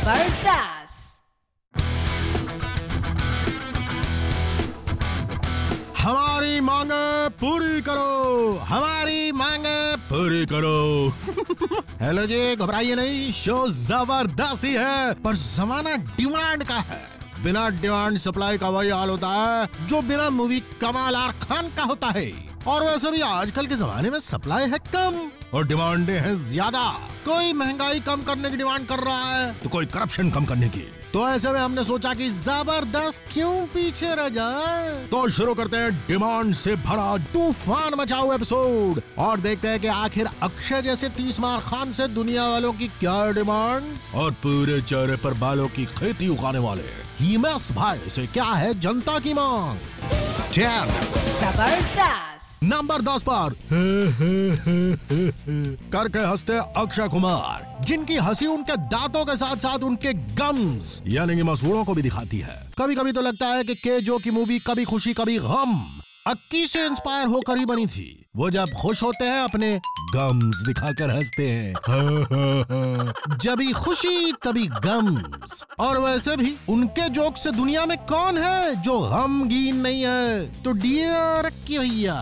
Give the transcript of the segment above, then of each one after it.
जबरदस्त। हमारी मांगे पूरी करो, हमारी मांगे पूरी करो। हेलो जी, घबराइए नहीं, शो जबरदस्त ही है, पर जमाना डिमांड का है। बिना डिमांड सप्लाई का वही हाल होता है जो बिना मूवी कमाल आर खान का होता है। और वैसे भी आजकल के जमाने में सप्लाई है कम और डिमांडें हैं ज्यादा। कोई महंगाई कम करने की डिमांड कर रहा है तो कोई करप्शन कम करने की। तो ऐसे में हमने सोचा कि जबरदस्त क्यों पीछे रह जाए। तो शुरू करते हैं डिमांड से भरा तूफान मचाओ एपिसोड और देखते हैं कि आखिर अक्षय जैसे 30 मार खान से दुनिया वालों की क्या डिमांड और पूरे चेहरे पर बालों की खेती उगाने वाले हिमेश भाई से क्या है जनता की मांग। जबरदस्त। नंबर 10 पर करके हंसते अक्षय कुमार, जिनकी हंसी उनके दांतों के साथ साथ उनके गम्स यानी कि मसूड़ों को भी दिखाती है। कभी कभी तो लगता है कि केजो की मूवी कभी खुशी कभी गम अक्की से इंस्पायर होकर ही बनी थी। वो जब खुश होते हैं अपने गम्स दिखाकर हंसते हैं। जभी खुशी तभी गम्स। और वैसे भी उनके जोक से दुनिया में कौन है जो गमगीन नहीं है। तो डियर अक्की भैया,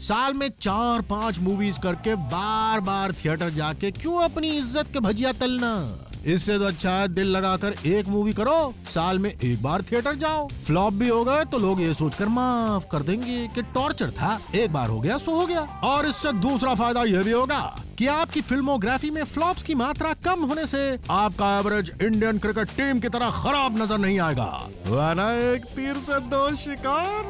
साल में 4-5 मूवीज करके बार बार थिएटर जाके क्यों अपनी इज्जत के भजिया तलना। इससे तो अच्छा है दिल लगाकर एक मूवी करो, साल में एक बार थिएटर जाओ। फ्लॉप भी हो गए तो लोग ये सोचकर माफ कर देंगे कि टॉर्चर था, एक बार हो गया सो हो गया। और इससे दूसरा फायदा यह भी होगा कि आपकी फिल्मोग्राफी में फ्लॉप्स की मात्रा कम होने से आपका एवरेज इंडियन क्रिकेट टीम की तरह खराब नजर नहीं आएगा, वरना एक तीर से 2 शिकार।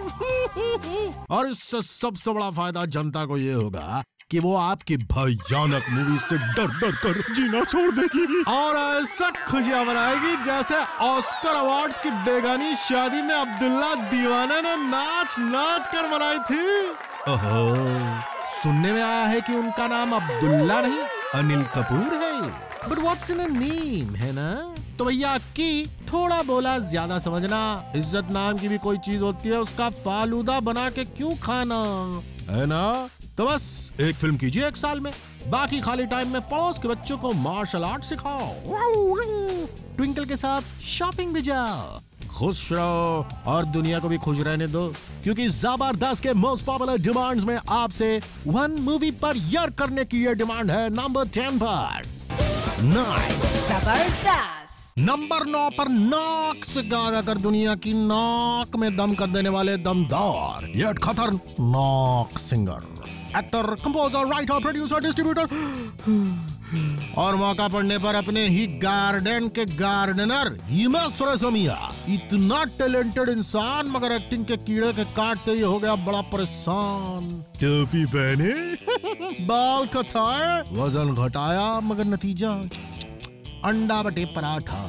और इससे सबसे बड़ा फायदा जनता को ये होगा कि वो आपकी भयानक मूवी से डर डर कर जीना छोड़ देगी और ऐसा खुशियां मनाएगी जैसे ऑस्कर अवार्ड्स की बेगानी शादी में अब्दुल्ला दीवाना ने नाच नाच कर मनाई थी। ओहो, सुनने में आया है कि उनका नाम अब्दुल्ला नहीं अनिल कपूर है। But what's in a name, है ना? तो भैया की थोड़ा बोला ज्यादा समझना। इज्जत नाम की भी कोई चीज होती है, उसका फालूदा बना के क्यों खाना, है ना? तो बस एक फिल्म कीजिए एक साल में, बाकी खाली टाइम में पड़ोस के बच्चों को मार्शल आर्ट सिखाओ, ट्विंकल के साथ शॉपिंग भी जाओ, खुश रहो और दुनिया को भी खुश रहने दो। क्योंकि जबरदस्त के मोस्ट पॉपुलर डिमांड्स में आपसे 1 मूवी पर ईयर करने की ये डिमांड है। नंबर 10 पर 9 जबरदस्त। नंबर 9 पर नाक से गा कर दुनिया की नाक में दम कर देने वाले दमदार ये खतरनाक singer, actor, composer, writer, producer, distributor और मौका पड़ने पर अपने ही गार्डन के गार्डनर हिमेश रेशमिया। इतना टैलेंटेड इंसान मगर एक्टिंग के कीड़े के काटते ही हो गया बड़ा परेशान। टोपी पहने बाल कटाए, वजन घटाया मगर नतीजा अंडा बटे पराठा।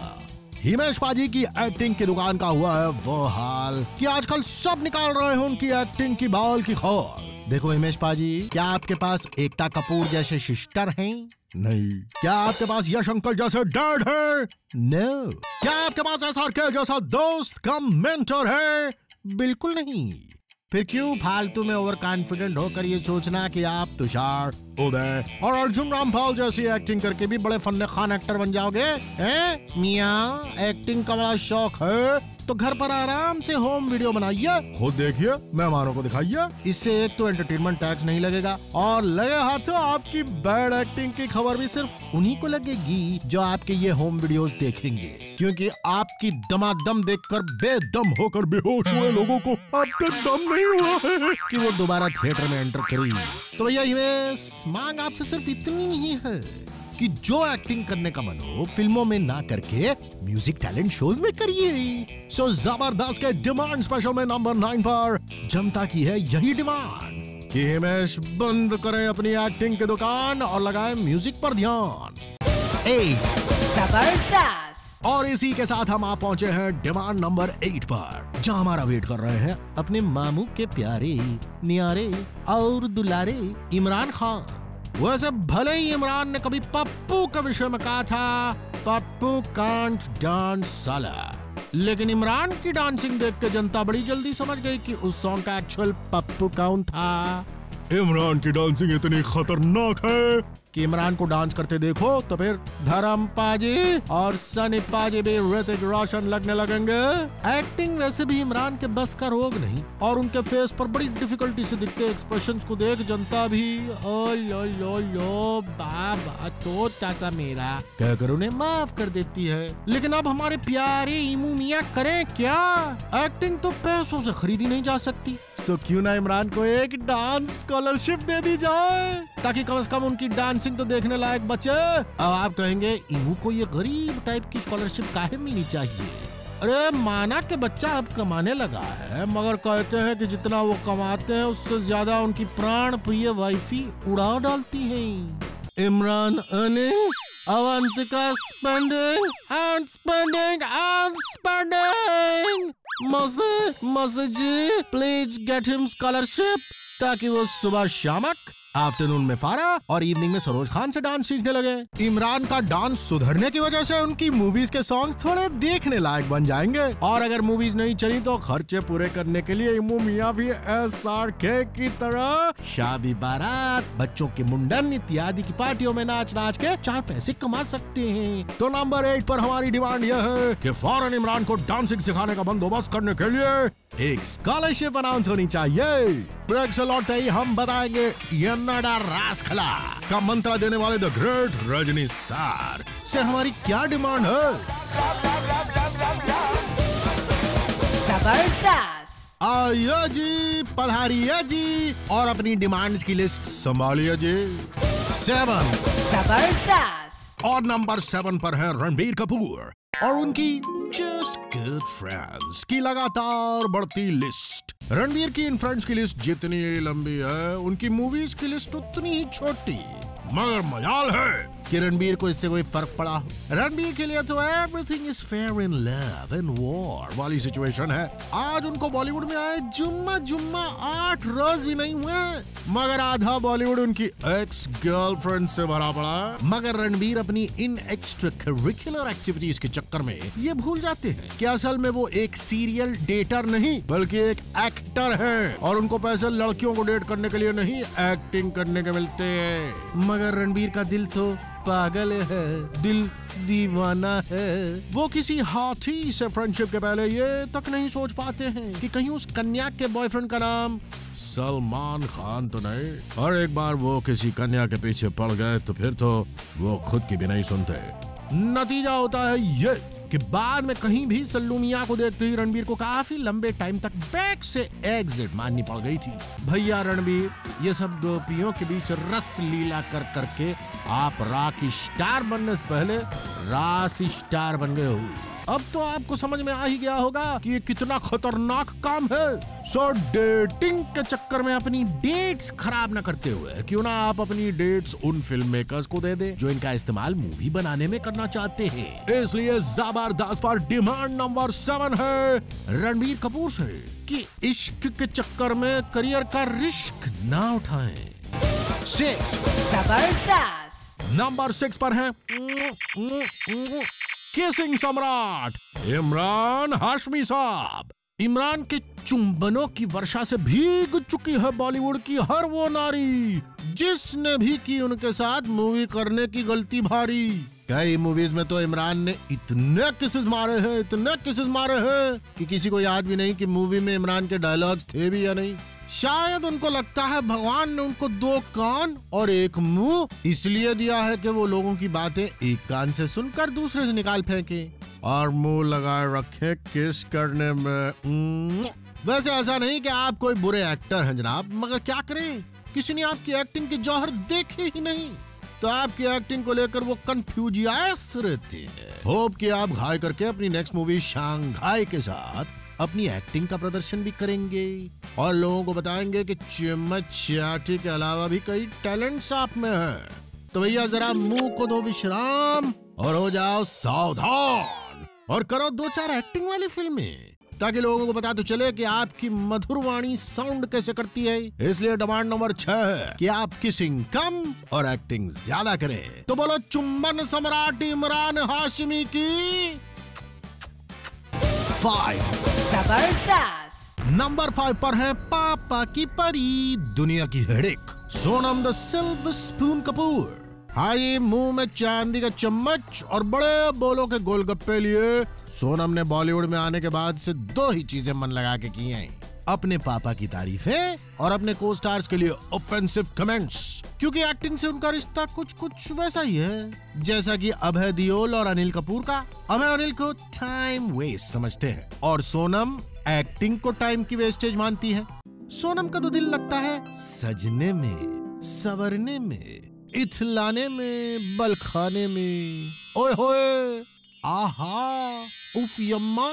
हिमेश पाजी की एक्टिंग की दुकान का हुआ है वो हाल कि आजकल सब निकाल रहे हैं उनकी एक्टिंग की बाल की खोल। देखो हिमेश पाजी, क्या आपके पास एकता कपूर जैसे सिस्टर हैं? नहीं। क्या आपके पास यश अंकल जैसे डैड है? नो। क्या आपके पास SRK जैसा दोस्त कम मेंटर है? बिल्कुल नहीं। फिर क्यों फालतू में ओवर कॉन्फिडेंट होकर ये सोचना कि आप तुषार, उदय और अर्जुन रामपाल जैसी एक्टिंग करके भी बड़े फन्ने खान एक्टर बन जाओगे? मियाँ, एक्टिंग का बड़ा शौक है तो घर पर आराम से होम वीडियो बनाइए, खुद देखिए, मेहमानों को दिखाइए। इससे एक तो एंटरटेनमेंट टैक्स नहीं लगेगा और लगे हाथों आपकी बैड एक्टिंग की खबर भी सिर्फ उन्हीं को लगेगी जो आपके ये होम वीडियोस देखेंगे। क्योंकि आपकी दमादम देखकर बेदम होकर बेहोश हुए लोगों को अब तक दम नहीं हुआ है कि वो दोबारा थिएटर में एंटर करें। तो भैया हिमेश, मांग आपसे सिर्फ इतनी नहीं है कि जो एक्टिंग करने का मन हो फिल्मों में ना करके म्यूजिक टैलेंट शोज में करिए। सो जबरदस्त के डिमांड स्पेशल में नंबर 9 पर जनता की है यही डिमांड कि हिमेश बंद करें अपनी एक्टिंग की दुकान और लगाएं म्यूजिक पर ध्यान। 8 जबरदस्त। और इसी के साथ हम आप पहुंचे हैं डिमांड नंबर 8 पर, जहां हमारा वेट कर रहे हैं अपने मामू के प्यारे, न्यारे और दुलारे इमरान खान। वैसे भले ही इमरान ने कभी पप्पू के विषय में कहा था पप्पू कांट डांस साला, लेकिन इमरान की डांसिंग देख के जनता बड़ी जल्दी समझ गई कि उस सॉन्ग का एक्चुअल पप्पू कौन था। इमरान की डांसिंग इतनी खतरनाक है कि इमरान को डांस करते देखो तो फिर धर्म पाजी और सनी पाजी भी ऋतिक रोशन लगने लगेंगे। एक्टिंग वैसे भी इमरान के बस का रोग नहीं और उनके फेस पर बड़ी डिफिकल्टी से दिखते एक्सप्रेशंस को देख जनता भी ओ लो बाबा तो चाचा मेरा कहकर उन्हें माफ कर देती है। लेकिन अब हमारे प्यारे इमू मियां करें क्या? एक्टिंग तो पैसों से खरीदी नहीं जा सकती, सो क्यों ना इमरान को एक डांस स्कॉलरशिप दे दी जाए ताकि कम से कम उनकी डांसिंग तो देखने लायक बचे। अब आप कहेंगे इमू को ये गरीब टाइप की स्कॉलरशिप काहे मिलनी चाहिए? अरे माना कि बच्चा अब कमाने लगा है, मगर कहते हैं कि जितना वो कमाते हैं उससे ज्यादा उनकी प्राण प्रिय वाइफी उड़ा डालती है। Imran earning, Avantika spending and spending and spending. मजे जी प्लीज गेट हिम स्कॉलरशिप ताकि वो सुबह शामक, आफ्टरनून में फारा और इवनिंग में सरोज खान से डांस सीखने लगे। इमरान का डांस सुधरने की वजह से उनकी मूवीज के सॉन्ग्स थोड़े देखने लायक बन जाएंगे और अगर मूवीज नहीं चली तो खर्चे पूरे करने के लिए इमू मियां भी SRK की तरह शादी, बारात, बच्चों के मुंडन इत्यादि की पार्टियों में नाच नाच के 4 पैसे कमा सकते हैं। तो नंबर 8 पर हमारी डिमांड यह है कि फौरन इमरान को डांसिंग सिखाने का बंदोबस्त करने के लिए एक स्कॉलरशिप अनाउंस होनी चाहिए। ब्रेक से लौटते ही हम बताएंगे यन्नडा रासखला का मंत्र देने वाले द ग्रेट रजनी सर से हमारी क्या डिमांड है। जबरदस्त। आइए जी, पधारिए जी और अपनी डिमांड्स की लिस्ट संभालिए जी। 7 जबरदस्त। और नंबर 7 पर है रणबीर कपूर और उनकी जस्ट गुड फ्रेंड्स की लगातार बढ़ती लिस्ट। रणबीर की इन फ्रेंड्स की लिस्ट जितनी लंबी है उनकी मूवीज की लिस्ट उतनी ही छोटी, मगर मजाल है कि रणबीर को इससे कोई फर्क पड़ा। रणबीर के लिए तो everything is fair in love and war वाली सिचुएशन है। आज उनको बॉलीवुड में आए जुम्मा 8 रोज भी नहीं हुए, मगर आधा बॉलीवुड उनकी एक्स गर्लफ्रेंड से भरा पड़ा। मगर रणबीर अपनी इन एक्स्ट्रा करिकुलर एक्टिविटीज के चक्कर में ये भूल जाते हैं कि असल में वो एक सीरियल डेटर नहीं बल्कि एक एक्टर है और उनको पैसे लड़कियों को डेट करने के लिए नहीं एक्टिंग करने के मिलते हैं। मगर रणबीर का दिल तो पागल है, दिल दीवाना है। वो किसी हाथी से फ्रेंडशिप के पहले ये तक नहीं सोच पाते हैं कि कहीं उस कन्या के बॉयफ्रेंड का नाम सलमान खान तो नहीं। और एक बार वो किसी कन्या के पीछे पड़ गए तो फिर तो वो खुद की भी नहीं सुनते। नतीजा होता है ये कि बाद में कहीं भी सल्लू मियां को देखते ही रणबीर को काफी लंबे टाइम तक बैक से एग्जिट माननी पड़ गई थी। भैया रणबीर, ये सब गोपियों के बीच रस लीला कर करके आप रॉक स्टार बनने से पहले रास स्टार बन गए हो। अब तो आपको समझ में आ ही गया होगा कि ये कितना खतरनाक काम है। सो डेटिंग के चक्कर में अपनी डेट्स खराब ना करते हुए क्यों ना आप अपनी डेट्स उन फिल्म मेकर्स को दे दे जो इनका इस्तेमाल मूवी बनाने में करना चाहते हैं। इसलिए जबरदस्त पर डिमांड नंबर 7 है रणबीर कपूर से कि इश्क के चक्कर में करियर का रिस्क ना उठाएं। 6 जबरदस्त। नंबर 6 पर है किसिंग सम्राट इमरान हाशमी साहब। इमरान के चुंबनों की वर्षा से भीग चुकी है बॉलीवुड की हर वो नारी जिसने भी की उनके साथ मूवी करने की गलती भारी। कई मूवीज में तो इमरान ने इतने किसेस मारे हैं कि किसी को याद भी नहीं कि मूवी में इमरान के डायलॉग्स थे भी या नहीं। शायद उनको लगता है भगवान ने उनको 2 कान और 1 मुंह इसलिए दिया है कि वो लोगों की बातें एक कान से सुनकर दूसरे से निकाल फेंके और मुंह लगाए रखे किस करने में। वैसे ऐसा नहीं कि आप कोई बुरे एक्टर हैं जनाब, मगर क्या करें, किसी ने आपकी एक्टिंग के जौहर देखे ही नहीं तो आपकी एक्टिंग को लेकर वो कंफ्यूजियस रहते हैं। होप कि आप घाय करके अपनी नेक्स्ट मूवी शांघाई के साथ अपनी एक्टिंग का प्रदर्शन भी करेंगे और लोगों को बताएंगे कि चम्मच चाटी के अलावा भी कई टैलेंट्स आप में है। तो भैया जरा मुंह को दो विश्राम और हो जाओ सावधान और करो 2-4 एक्टिंग वाली फिल्में ताकि लोगों को पता तो चले कि आपकी मधुर वाणी साउंड कैसे करती है। इसलिए डिमांड नंबर 6 है कि आप किसिंग कम और एक्टिंग ज्यादा करें। तो बोलो चुंबन सम्राट इमरान हाशमी की 5 जबरदस्त। नंबर 5 पर है पापा की परी दुनिया की headache Sonam the silver spoon Kapoor. High मुंह में चांदी का चम्मच और बड़े बोलों के गोलगप्पे लिए सोनम ने बॉलीवुड में आने के बाद से दो ही चीजें मन लगा के की हैं, अपने पापा की तारीफें और अपने को स्टार्स के लिए ऑफेंसिव कमेंट्स। क्योंकि एक्टिंग से उनका रिश्ता कुछ वैसा ही है जैसा कि अभय देओल और अनिल कपूर का। अभय अनिल को टाइम वेस्ट समझते हैं और सोनम एक्टिंग को टाइम की वेस्टेज मानती है। सोनम का तो दिल लगता है सजने में, संवरने में, इथलाने में, बलखाने में। ओए होए, आहा, उफ यम्मा,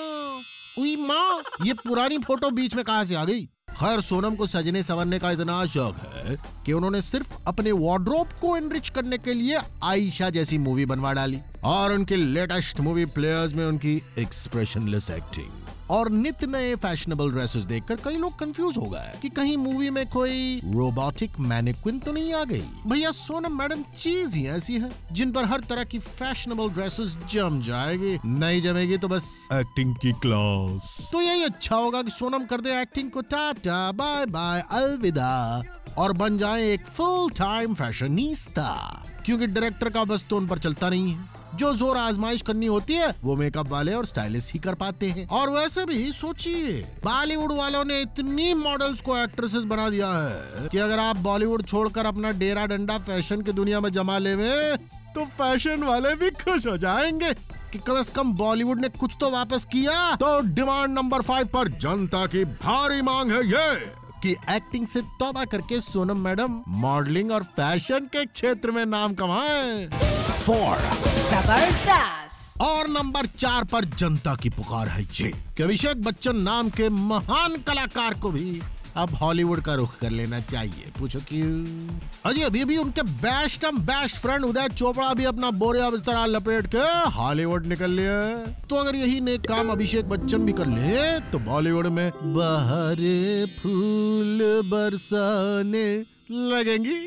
उई माँ, ये पुरानी फोटो बीच में कहां से आ गई? खैर, सोनम को सजने संवरने का इतना शौक है कि उन्होंने सिर्फ अपने वार्डरोब को एनरिच करने के लिए आयशा जैसी मूवी बनवा डाली। और उनकी लेटेस्ट मूवी प्लेयर्स में उनकी एक्सप्रेशनलेस एक्टिंग और नित नए फैशनेबल ड्रेसेस देखकर कई लोग कंफ्यूज हो गए कि कहीं मूवी में कोई रोबोटिक मैनिक्विन तो नहीं आ गई। भैया, सोनम मैडम चीज ही ऐसी है जिन पर हर तरह की फैशनेबल ड्रेसेस जम जाएगी, नहीं जमेगी तो बस एक्टिंग की क्लास। तो यही अच्छा होगा कि सोनम कर दे एक्टिंग को टाटा बाय बाय अलविदा और बन जाए एक फुल टाइम फैशनिस्ता। क्योंकि डायरेक्टर का बस तो उन पर चलता नहीं है, जो जोर आजमाइश करनी होती है वो मेकअप वाले और स्टाइलिस्ट ही कर पाते हैं। और वैसे भी सोचिए, बॉलीवुड वालों ने इतनी मॉडल्स को एक्ट्रेसेस बना दिया है कि अगर आप बॉलीवुड छोड़कर अपना डेरा डंडा फैशन की दुनिया में जमा लेवे तो फैशन वाले भी खुश हो जाएंगे कि कम से कम बॉलीवुड ने कुछ तो वापस किया। तो डिमांड नंबर 5 पर जनता की भारी मांग है ये कि एक्टिंग से तौबा करके सोनम मैडम मॉडलिंग और फैशन के क्षेत्र में नाम कमाएं। 4 जबरदस्त। और नंबर 4 पर जनता की पुकार है ये कि अभिषेक बच्चन नाम के महान कलाकार को भी अब हॉलीवुड का रुख कर लेना चाहिए। पूछो क्यों? अजी, अभी भी उनके बेस्ट फ्रेंड उदय चोपड़ा भी अपना बोरिया बिस्तरा लपेट के हॉलीवुड निकल लिया। तो अगर यही नेक काम अभिषेक बच्चन भी कर ले तो बॉलीवुड में बहारे फूल बरसाने लगेंगी,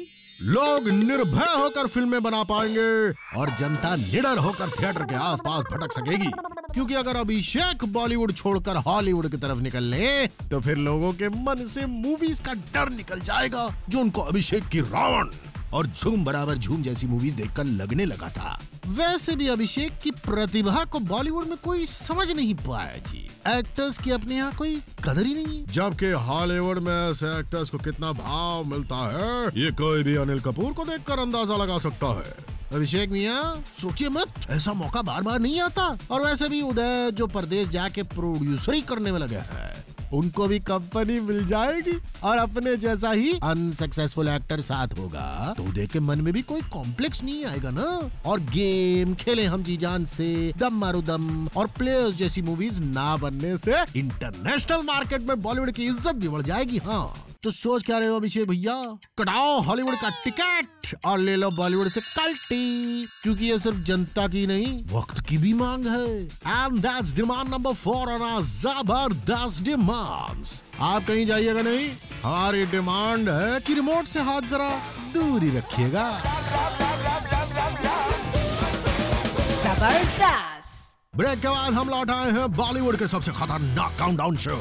लोग निर्भय होकर फिल्में बना पाएंगे और जनता निडर होकर थिएटर के आसपास भटक सकेगी। क्योंकि अगर अभिषेक बॉलीवुड छोड़कर हॉलीवुड की तरफ निकल ले तो फिर लोगों के मन से मूवीज का डर निकल जाएगा जो उनको अभिषेक की रावण और झूम बराबर झूम जैसी मूवीज देखकर लगने लगा था। वैसे भी अभिषेक की प्रतिभा को बॉलीवुड में कोई समझ नहीं पाया जी। एक्टर्स की अपने यहाँ कोई कदर ही नहीं, जबकि हॉलीवुड में ऐसे एक्टर्स को कितना भाव मिलता है ये कोई भी अनिल कपूर को देखकर अंदाजा लगा सकता है। अभिषेक मियाँ, सोचिए मत, ऐसा मौका बार बार नहीं आता। और वैसे भी उदय जो परदेश जाके प्रोड्यूसरी करने में लगे हैं, उनको भी कंपनी मिल जाएगी और अपने जैसा ही अनसक्सेसफुल एक्टर साथ होगा तो उदय के मन में भी कोई कॉम्प्लेक्स नहीं आएगा ना। और गेम खेले हम जी जान से, दम मारो दम और प्लेयर्स जैसी मूवीज ना बनने से इंटरनेशनल मार्केट में बॉलीवुड की इज्जत भी बढ़ जाएगी। हाँ, तो सोच क्या रहे हो अभिषेक भैया? कटाओ हॉलीवुड का टिकट और ले लो बॉलीवुड से कल्टी, क्योंकि ये सिर्फ जनता की नहीं वक्त की भी मांग है। And that's demand number 4 on our जबरदस्त डिमांड्स। आप कहीं जाइएगा नहीं, हमारी डिमांड है कि रिमोट से हाथ जरा दूर ही रखिएगा। जबरदस्त। ब्रेक के बाद हम लौट आए हैं बॉलीवुड के सबसे खतरनाक काउंटडाउन शो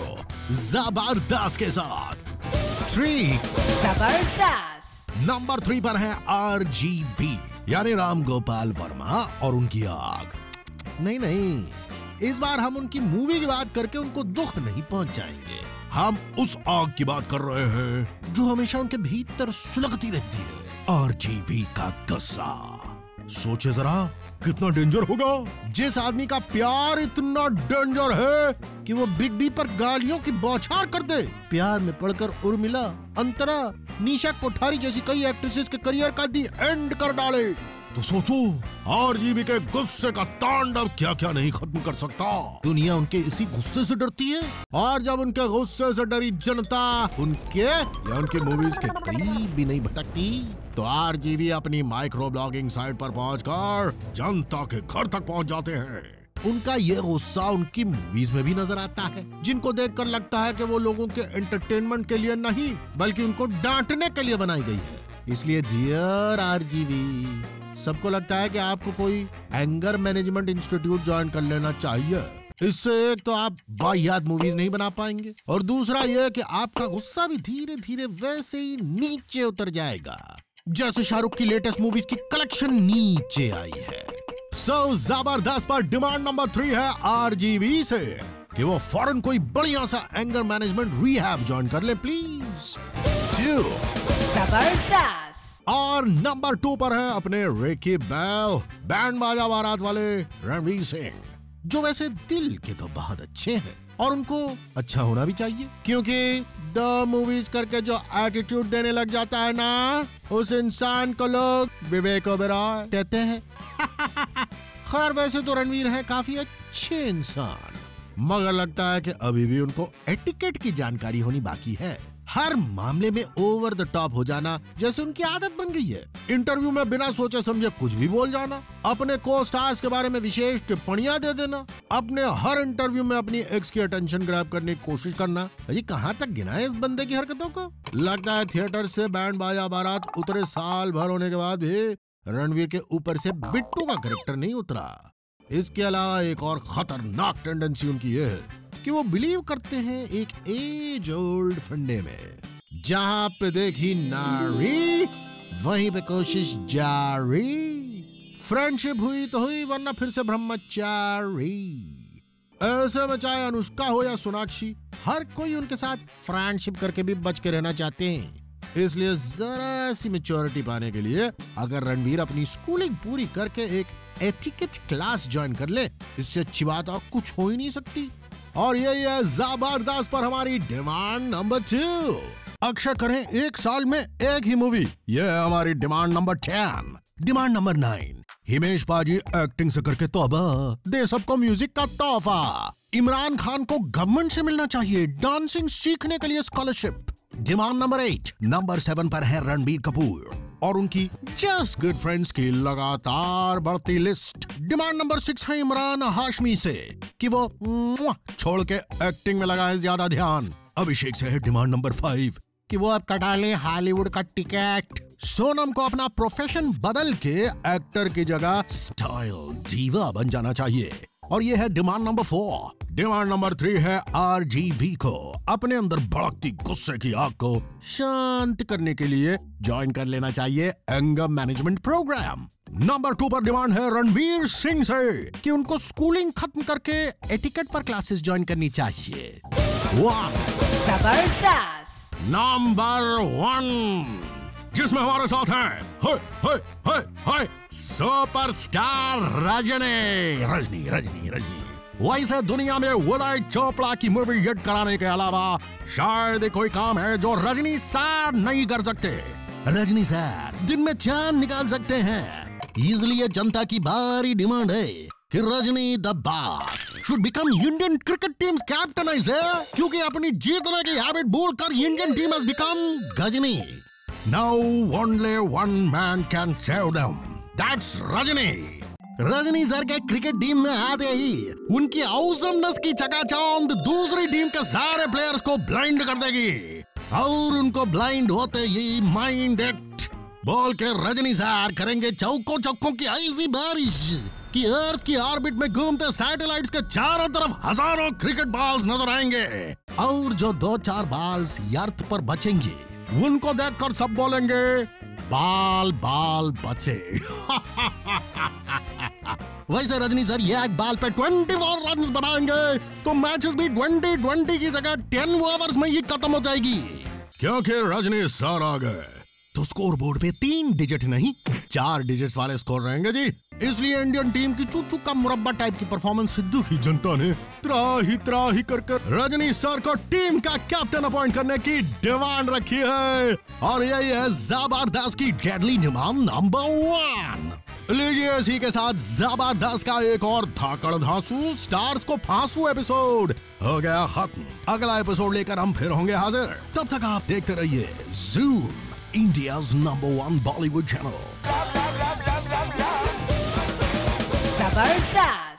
जबरदस्त के साथ। 3 जबरदस्त। नंबर 3 पर है RGV यानी राम गोपाल वर्मा और उनकी आग। नहीं, इस बार हम उनकी मूवी की बात करके उनको दुख नहीं पहुंचाएंगे। हम उस आग की बात कर रहे हैं जो हमेशा उनके भीतर सुलगती रहती है। RGV का गुस्सा। सोचे जरा कितना डेंजर होगा। जिस आदमी का प्यार इतना डेंजर है कि वो बिग बी पर गालियों की बौछार कर दे, प्यार में पड़कर उर्मिला, अंतरा, निशा कोठारी जैसी कई एक्ट्रेसेस के करियर का दी एंड कर डाले, तो सोचो RGV के गुस्से का तांडव क्या क्या नहीं खत्म कर सकता। दुनिया उनके इसी गुस्से से डरती है और जब उनके गुस्से से डरी जनता उनके या उनकी मूवीज के करीब भी नहीं भटकती तो RGV अपनी माइक्रो ब्लॉगिंग साइट पर पहुंचकर जनता के घर तक पहुंच जाते हैं। उनका ये गुस्सा उनकी मूवीज में भी नजर आता है, जिनको देखकर लगता है कि वो लोगों के एंटरटेनमेंट के लिए नहीं बल्कि उनको डांटने के लिए बनाई गई है। इसलिए डियर RGV, सबको लगता है कि आपको कोई एंगर मैनेजमेंट इंस्टीट्यूट ज्वाइन कर लेना चाहिए। इससे एक तो आप वाहियात मूवीज नहीं बना पाएंगे और दूसरा यह कि आपका गुस्सा भी धीरे धीरे वैसे ही नीचे उतर जाएगा जैसे शाहरुख की लेटेस्ट मूवीज की कलेक्शन नीचे आई है। सो जबरदस्त पर डिमांड नंबर 3 है आरजीवी से कि वो फौरन कोई बढ़िया सा एंगर मैनेजमेंट रिहैब ज्वाइन कर ले प्लीज। 2 जबरदस्त। और नंबर 2 पर है अपने रिकी बैल, बैंड बाजा बारात वाले रणवीर सिंह, जो वैसे दिल के तो बहुत अच्छे हैं और उनको अच्छा होना भी चाहिए, क्योंकि 2 मूवीज करके जो एटीट्यूड देने लग जाता है ना, उस इंसान को लोग विवेक ओबेरॉय कहते हैं। खैर वैसे तो रणवीर है काफी अच्छे इंसान, मगर लगता है कि अभी भी उनको एटिकेट की जानकारी होनी बाकी है। हर मामले में ओवर द टॉप हो जाना जैसे उनकी आदत बन गई है। इंटरव्यू में बिना सोचे समझे कुछ भी बोल जाना, अपने को स्टार्स के बारे में विशेष टिप्पणियां दे देना, अपने हर इंटरव्यू में अपनी एक्स की अटेंशन ग्रैब करने की कोशिश करना। ये कहां तक गिना है इस बंदे की हरकतों को। लगता है थिएटर से बैंड बाजा बारात उतरे साल भर होने के बाद भी रणवीर के ऊपर से बिट्टू का कैरेक्टर नहीं उतरा। इसके अलावा एक और खतरनाक टेंडेंसी उनकी ये है कि वो बिलीव करते हैं एक एज ओल्ड फंडे में, जहां पे देखी नारी वहीं पे कोशिश जारी, फ्रेंडशिप हुई तो हुई वरना फिर से ब्रह्मचारी। ऐसे में चाहे अनुष्का हो या सोनाक्षी, हर कोई उनके साथ फ्रेंडशिप करके भी बच के रहना चाहते हैं। इसलिए जरा सी मैच्योरिटी पाने के लिए अगर रणवीर अपनी स्कूलिंग पूरी करके एक एटिकेट क्लास ज्वाइन कर ले, इससे अच्छी बात और कुछ हो ही नहीं सकती। और यही है जबरदस्त पर हमारी डिमांड नंबर 2। अक्षय करें एक साल में एक ही मूवी, यह है हमारी demand number 10। Demand number 9, Himesh पाजी एक्टिंग से करके तौबा दे सबको म्यूजिक का तोहफा। इमरान खान को गवर्नमेंट से मिलना चाहिए डांसिंग सीखने के लिए स्कॉलरशिप। Demand number 8। नंबर 7 पर है रणबीर कपूर और उनकी जस्ट गुड फ्रेंड्स की लगातार बढ़ती लिस्ट। डिमांड नंबर 6 है इमरान हाशमी से कि वो छोड़ के एक्टिंग में लगाए ज्यादा ध्यान। अभिषेक से है डिमांड नंबर 5 कि वो अब कटा ले हॉलीवुड का टिकट। सोनम को अपना प्रोफेशन बदल के एक्टर की जगह स्टाइल डीवा बन जाना चाहिए। और ये है डिमांड नंबर 4। डिमांड नंबर 3 है आरजीवी को अपने अंदर भड़कती गुस्से की आग को शांत करने के लिए ज्वाइन कर लेना चाहिए एंगर मैनेजमेंट प्रोग्राम। नंबर 2 पर डिमांड है रणवीर सिंह से कि उनको स्कूलिंग खत्म करके एटिकेट पर क्लासेस ज्वाइन करनी चाहिए। जबरदस्त। नंबर 1 जिसमें हमारे साथ हैं सुपरस्टार रजनी। वैसे दुनिया में उदय चोपड़ा की मूवी हिट कराने के अलावा शायद कोई काम है जो रजनी सर नहीं कर सकते। रजनी सर दिन में चांद निकाल सकते हैं, इसलिए जनता की भारी डिमांड है कि Rajni the boss should become Indian cricket team's captain, क्योंकि अपनी जीतने की हैबिट भूलकर Indian team has become Ghajini. Now only one man can save them. That's Rajni. Rajni sir के क्रिकेट टीम में आते ही उनकी औसमनेस की चकाचौंध दूसरी टीम के सारे प्लेयर्स को ब्लाइंड कर देगी और उनको ब्लाइंड होते ही माइंड इट बोल के रजनी सर करेंगे चौकों की ऐसी बारिश कि अर्थ की ऑर्बिट में घूमते सैटेलाइट्स के चारों तरफ हजारों क्रिकेट बॉल्स नजर आएंगे और जो 2-4 बॉल्स अर्थ पर बचेंगे उनको देखकर सब बोलेंगे बाल बचे। वैसे रजनी सर ये एक बाल पे 24 रन्स बनाएंगे तो मैचेस भी 20-20 की जगह 10 ओवर्स में ही खत्म हो जाएगी, क्योंकि रजनी सर आ गए तो स्कोर बोर्ड पे 3 डिजिट नहीं 4 डिजिट्स वाले स्कोर रहेंगे जी। इसलिए इंडियन टीम की चूचू का मुरब्बा टाइप की परफॉर्मेंस से दुखी जनता ने त्राही कर रजनी सर को टीम का कैप्टन अपॉइंट करने की डिमांड रखी है। और यही है जबरदस्त की डेडली डिमांड नंबर 1। लीजिए इसी के साथ जबरदस्त का एक और धाकड़ धांसू स्टार्स को फांसू एपिसोड हो गया खत्म। अगला एपिसोड लेकर हम फिर होंगे हाजिर, तब तक आप देखते रहिए zoom, India's number 1 Bollywood channel. जबरदस्त।